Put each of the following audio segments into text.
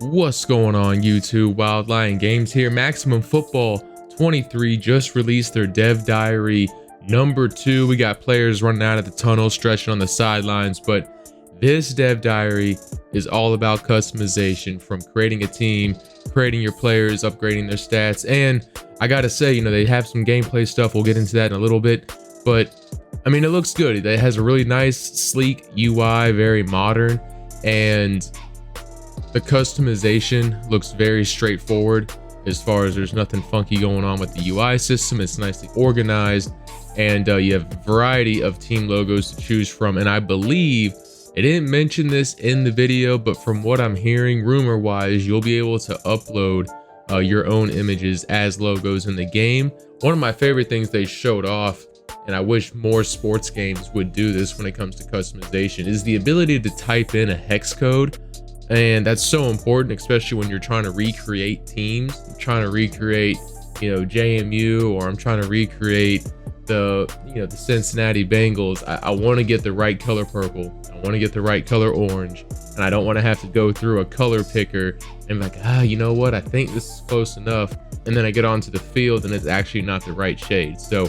What's going on YouTube? Wild Lion Games here. Maximum Football 23 just released their dev diary number 2. We got players running out of the tunnel, stretching on the sidelines, but this dev diary is all about customization, from creating a team, creating your players, upgrading their stats. And I gotta say, they have some gameplay stuff. We'll get into that in a little bit, but I mean, it looks good. It has a really nice, sleek UI, very modern, and the customization looks very straightforward as far as there's nothing funky going on with the UI system. It's nicely organized, and you have a variety of team logos to choose from. And I believe it didn't mention this in the video, but from what I'm hearing, rumor wise, you'll be able to upload your own images as logos in the game. One of my favorite things they showed off, and I wish more sports games would do this when it comes to customization, is the ability to type in a hex code. And that's so important, especially when you're trying to recreate teams. I'm trying to recreate, JMU, or I'm trying to recreate the Cincinnati Bengals. I want to get the right color purple. I want to get the right color orange, and I don't want to have to go through a color picker and be like, you know what? I think this is close enough. And then I get onto the field and it's actually not the right shade. So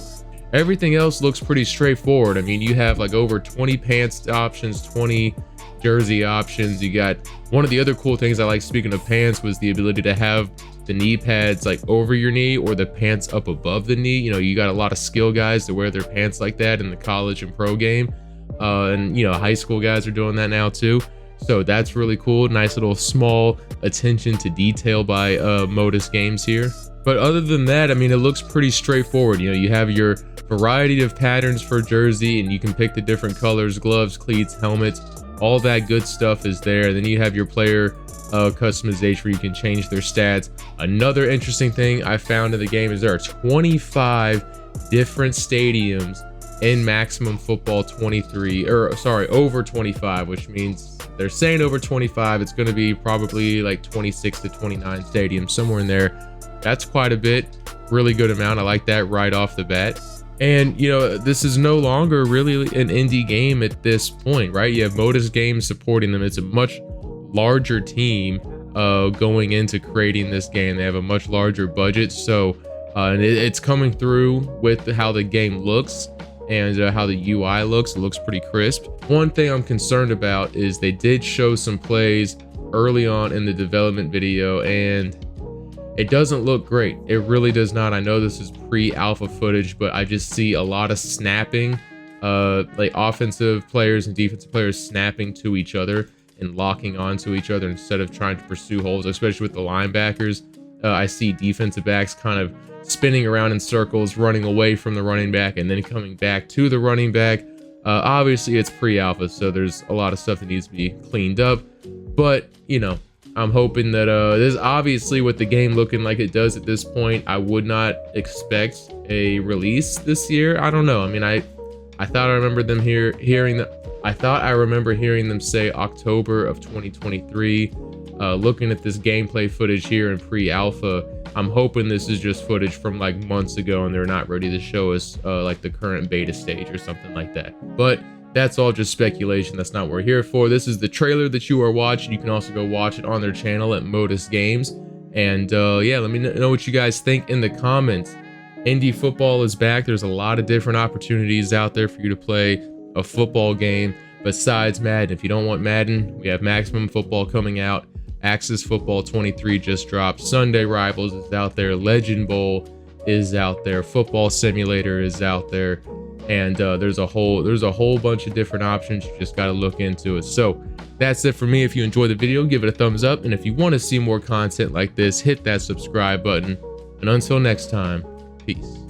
everything else looks pretty straightforward. I mean, you have like over 20 pants options, 20 jersey options. You got one of the other cool things I like, speaking of pants, was the ability to have the knee pads like over your knee or the pants up above the knee. You got a lot of skill guys that wear their pants like that in the college and pro game, and high school guys are doing that now too. So that's really cool. Nice little small attention to detail by Modus Games here. But other than that, I mean, it looks pretty straightforward. You have your variety of patterns for jersey, and you can pick the different colors, gloves, cleats, helmets. All that good stuff is there. Then you have your player customization where you can change their stats. Another interesting thing I found in the game is there are 25 different stadiums in Maximum Football 23, or sorry, over 25, which means they're saying over 25. It's going to be probably like 26 to 29 stadiums, somewhere in there. That's quite a bit. Really good amount. I like that right off the bat. And this is no longer really an indie game at this point, right? You have Modus Games supporting them. It's a much larger team going into creating this game. They have a much larger budget, so and it's coming through with how the game looks and how the UI looks. It looks pretty crisp. One thing I'm concerned about is they did show some plays early on in the development video, and it doesn't look great. It really does not. I know this is pre-alpha footage, but I just see a lot of snapping, like offensive players and defensive players snapping to each other and locking onto each other instead of trying to pursue holes, especially with the linebackers. I see defensive backs kind of spinning around in circles, running away from the running back and then coming back to the running back. Obviously, it's pre-alpha, so there's a lot of stuff that needs to be cleaned up. But, I'm hoping that this, obviously with the game looking like it does at this point, I would not expect a release this year. I don't know. I mean, I thought I remember them I remember hearing them say October of 2023. Looking at this gameplay footage here in pre-alpha, I'm hoping this is just footage from like months ago and they're not ready to show us like the current beta stage or something like that. But that's all just speculation. That's not what we're here for. This is the trailer that you are watching. You can also go watch it on their channel at Modus Games. And yeah, let me know what you guys think in the comments. Indie football is back. There's a lot of different opportunities out there for you to play a football game besides Madden. If you don't want Madden, we have Maximum Football coming out. Axis Football 23 just dropped. Sunday Rivals is out there. Legend Bowl is out there. Football Simulator is out there. And there's a whole bunch of different options. You just got to look into it. So that's it for me. If you enjoyed the video, give it a thumbs up. And if you want to see more content like this, hit that subscribe button. And until next time, peace.